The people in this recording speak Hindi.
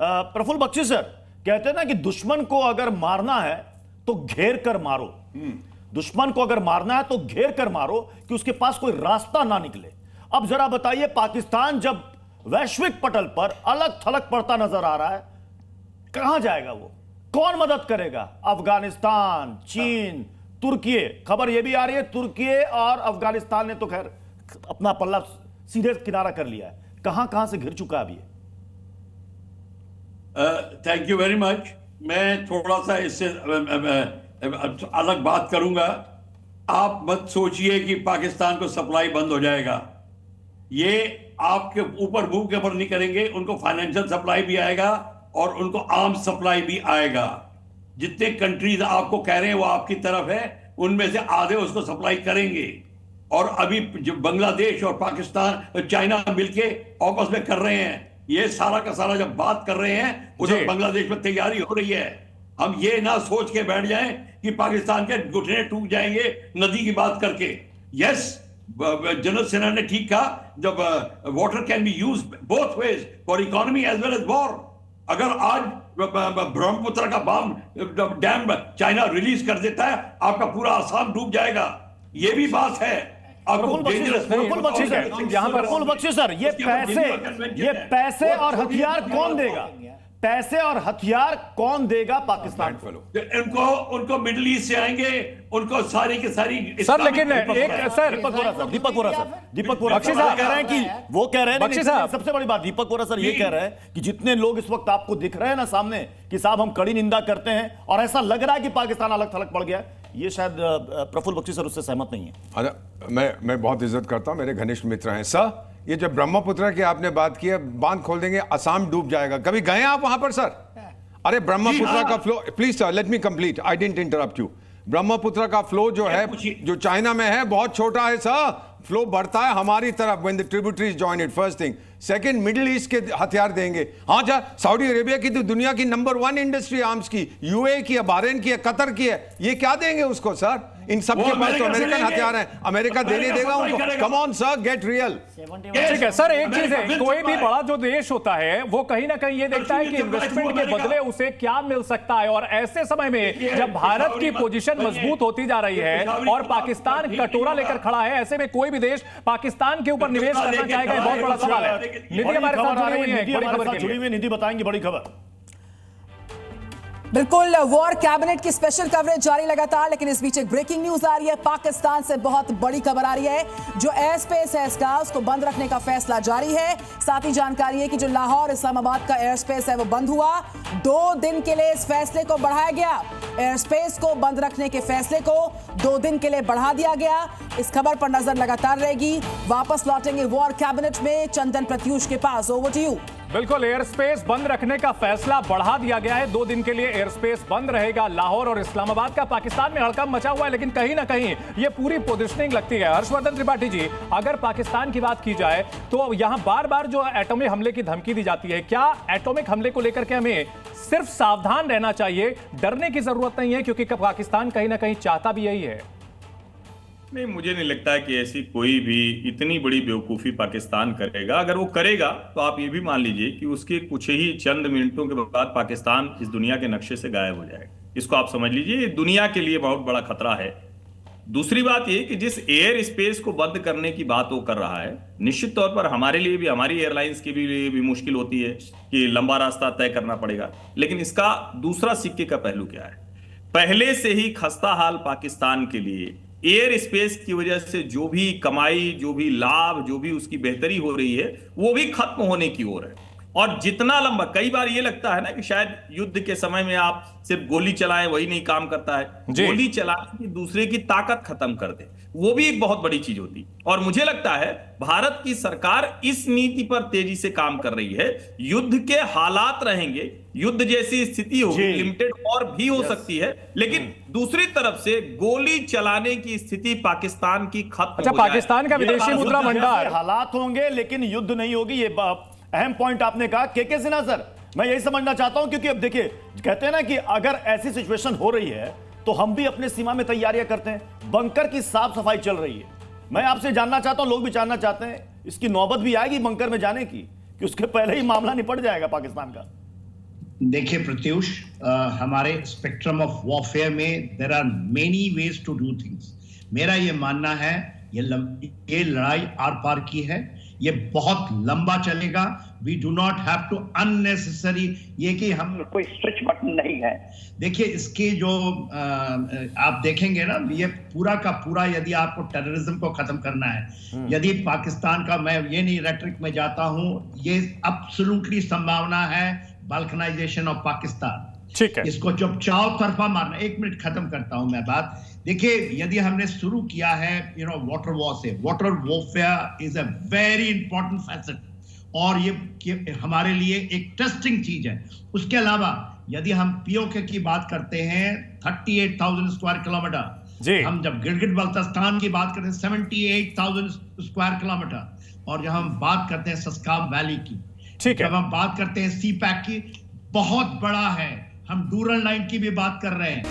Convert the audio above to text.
प्रफुल्ल बख्शी सर कहते हैं ना कि दुश्मन को अगर मारना है तो घेर कर मारो। दुश्मन को अगर मारना है तो घेर कर मारो कि उसके पास कोई रास्ता ना निकले। अब जरा बताइए, पाकिस्तान जब वैश्विक पटल पर अलग थलग पड़ता नजर आ रहा है, कहां जाएगा वो? कौन मदद करेगा? अफगानिस्तान, चीन, तुर्की। खबर यह भी आ रही है तुर्की और अफगानिस्तान ने तो खैर अपना पल्ला सीधे किनारा कर लिया है। कहां कहां से घिर चुका है अभी? Thank you very much. मैं थोड़ा सा इससे अलग बात करूंगा। आप मत सोचिए कि पाकिस्तान को सप्लाई बंद हो जाएगा। ये आपके ऊपर मुंह के ऊपर नहीं करेंगे, उनको फाइनेंशियल सप्लाई भी आएगा और उनको आर्म्स सप्लाई भी आएगा। जितने कंट्रीज आपको कह रहे हैं वो आपकी तरफ है, उनमें से आधे उसको सप्लाई करेंगे। और अभी जो बांग्लादेश और पाकिस्तान, चाइना मिलके आपस में कर रहे हैं, ये सारा का सारा जब बात कर रहे हैं उधर बांग्लादेश में तैयारी हो रही है। हम ये ना सोच के बैठ जाएं कि पाकिस्तान के घुटने टूट जाएंगे नदी की बात करके। यस, जनरल सिन्हा ने ठीक कहा, जब water can be use both ways for economy as well as war. अगर आज ब्रह्मपुत्र का डैम चाइना रिलीज कर देता है, आपका पूरा आसाम डूब जाएगा। ये भी बात है। प्रफुल्ल बख्शी सर, ये पैसे और हथियार कौन देगा? पैसे और हथियार कौन देगा पाकिस्तान को? उनको मिडिल ईस्ट से आएंगे, उनको सारी की सारी सर। लेकिन एक सर दीपक वोरा साहब कह रहे हैं कि वो कह रहे हैं, सबसे बड़ी बात दीपक वोरा सर ये कह रहे हैं कि जितने लोग इस वक्त आपको दिख रहे हैं ना सामने कि साहब हम कड़ी निंदा करते हैं और ऐसा लग रहा है कि पाकिस्तान अलग थलग पड़ गया, ये शायद प्रफुल्ल बख्शी सर उससे सहमत नहीं है। अरे मैं बहुत इज्जत करता हूं, मेरे घनिष्ठ मित्र हैं सर। ये जब ब्रह्मपुत्र की आपने बात की है, बांध खोल देंगे, असम डूब जाएगा। कभी गए आप वहां पर सर? अरे ब्रह्मपुत्र का flow, please sir let me complete, I didn't interrupt you. Brahmaputra का फ्लो जो है, जो चाइना में है, बहुत छोटा है सर। फ्लो बढ़ता है हमारी तरफ when the tributaries join it, first thing. Second, middle east के हथियार देंगे। हाँ जा, सऊदी अरेबिया की तो दुनिया की नंबर 1 इंडस्ट्री आर्म्स की, यूएई की है, बहरीन की है, कतर की है। ये क्या देंगे उसको सर? इन सबके पास तो अमेरिकन हथियार हैं, अमेरिका देने देगा उनको? Come on sir, get real. ठीक है सर, एक चीज है, कोई भी बड़ा जो देश होता है वो कहीं ना कहीं ये देखता है कि इन्वेस्टमेंट के बदले उसे क्या मिल सकता है। और ऐसे समय में जब भारत की पोजीशन मजबूत होती जा रही है और पाकिस्तान कटोरा लेकर खड़ा है, ऐसे में कोई भी देश पाकिस्तान के ऊपर निवेश करना चाहेगा, बहुत बड़ा सवाल है। निधि हमारे साथ जुड़ी हुई है, बड़ी खबर के लिए। निधि बताएंगे बड़ी खबर। बिल्कुल, वॉर कैबिनेट की स्पेशल कवरेज जारी लगातार, लेकिन इस बीच एक ब्रेकिंग न्यूज आ रही है। पाकिस्तान से बहुत बड़ी खबर आ रही है। जो एयर स्पेस है इसका, उसको बंद रखने का फैसला जारी है। साथ ही जानकारी है कि जो लाहौर इस्लामाबाद का एयर स्पेस है वो बंद हुआ। 2 दिन के लिए इस फैसले को बढ़ाया गया। एयर स्पेस को बंद रखने के फैसले को 2 दिन के लिए बढ़ा दिया गया। इस खबर पर नजर लगातार रहेगी। वापस लौटेंगे वॉर कैबिनेट में चंदन प्रत्यूष के पास। Over to you. बिल्कुल, एयर स्पेस बंद रखने का फैसला बढ़ा दिया गया है। 2 दिन के लिए एयर स्पेस बंद रहेगा। लाहौर और इस्लामाबाद का पाकिस्तान में हड़कंप मचा हुआ है, लेकिन कहीं ना कहीं ये पूरी पोजिशनिंग लगती है। हर्षवर्धन त्रिपाठी जी, अगर पाकिस्तान की बात की जाए तो यहां बार बार जो एटॉमिक हमले की धमकी दी जाती है, क्या एटॉमिक हमले को लेकर के हमें सिर्फ सावधान रहना चाहिए, डरने की जरूरत नहीं है? क्योंकि पाकिस्तान कहीं ना कहीं चाहता भी यही है। नहीं, मुझे नहीं लगता है कि ऐसी कोई भी इतनी बड़ी बेवकूफ़ी पाकिस्तान करेगा। अगर वो करेगा तो आप ये भी मान लीजिए कि उसके कुछ ही चंद मिनटों के बाद पाकिस्तान इस दुनिया के नक्शे से गायब हो जाएगा। इसको आप समझ लीजिए, ये दुनिया के लिए बहुत बड़ा खतरा है। दूसरी बात ये कि जिस एयर स्पेस को बंद करने की बात वो कर रहा है, निश्चित तौर पर हमारे लिए भी, हमारी एयरलाइंस के लिए भी मुश्किल होती है कि लंबा रास्ता तय करना पड़ेगा। लेकिन इसका दूसरा सिक्के का पहलू क्या है? पहले से ही खस्ता हाल पाकिस्तान के लिए एयर स्पेस की वजह से जो भी कमाई, जो भी लाभ, जो भी उसकी बेहतरी हो रही है, वो भी खत्म होने की ओर है। और जितना लंबा, कई बार ये लगता है ना कि शायद युद्ध के समय में आप सिर्फ गोली चलाएं वही नहीं काम करता है, गोली चलाने की दूसरे की ताकत खत्म कर दे, वो भी एक बहुत बड़ी चीज होती। और मुझे लगता है भारत की सरकार इस नीति पर तेजी से काम कर रही है। युद्ध के हालात रहेंगे, युद्ध जैसी स्थिति होगी, लिमिटेड और भी हो सकती है, लेकिन दूसरी तरफ से गोली चलाने की स्थिति पाकिस्तान की खत्म। अच्छा, पाकिस्तान का विदेशी मुद्रा भंडार, हालात होंगे लेकिन युद्ध नहीं होगी। ये अहम पॉइंट आपने कहा के सिन्हा सर, मैं यही समझना चाहता हूं, क्योंकि अब देखिए कहते हैं ना कि अगर ऐसी सिचुएशन हो रही है तो हम भी अपने सीमा में तैयारियां करते हैं। बंकर की साफ सफाई चल रही है। मैं आपसे जानना चाहता हूं, लोग भी जानना चाहते हैं, इसकी नौबत भी आएगी बंकर में जाने की कि उसके पहले ही मामला निपट जाएगा पाकिस्तान का? देखिए प्रत्युष, हमारे स्पेक्ट्रम ऑफ वॉरफेयर में there are many ways to do things. मेरा ये मानना है ये लड़ाई आर पार की है, ये बहुत लंबा चलेगा। We do not have to unnecessary ये कि हम कोई स्विच बटन नहीं है। देखिए इसके जो आप देखेंगे ना, ये पूरा का पूरा यदि आपको टेररिज्म को खत्म करना है, यदि पाकिस्तान का, मैं ये नहीं रेटरिक में जाता हूं, ये एब्सोल्युटली संभावना है बाल्कनाइजेशन ऑफ पाकिस्तान। ठीक है, इसको जब चारों तरफा मारना। 1 मिनट खत्म करता हूं मैं बात। देखिए यदि हमने शुरू किया है वाटर वॉर से, water warfare is a very important facet और ये हमारे लिए एक टेस्टिंग चीज है। उसके अलावा यदि हम पीओके की बात करते हैं 38,000 स्क्वायर किलोमीटर, हम जब गिलगित बल्तिस्तान की बात करते हैं 78,000 स्क्वायर किलोमीटर, और जब हम बात करते हैं सस्काम वैली की, जब हम बात करते हैं सी पैक की, बहुत बड़ा है। हम डूरल लाइन की भी बात कर रहे हैं।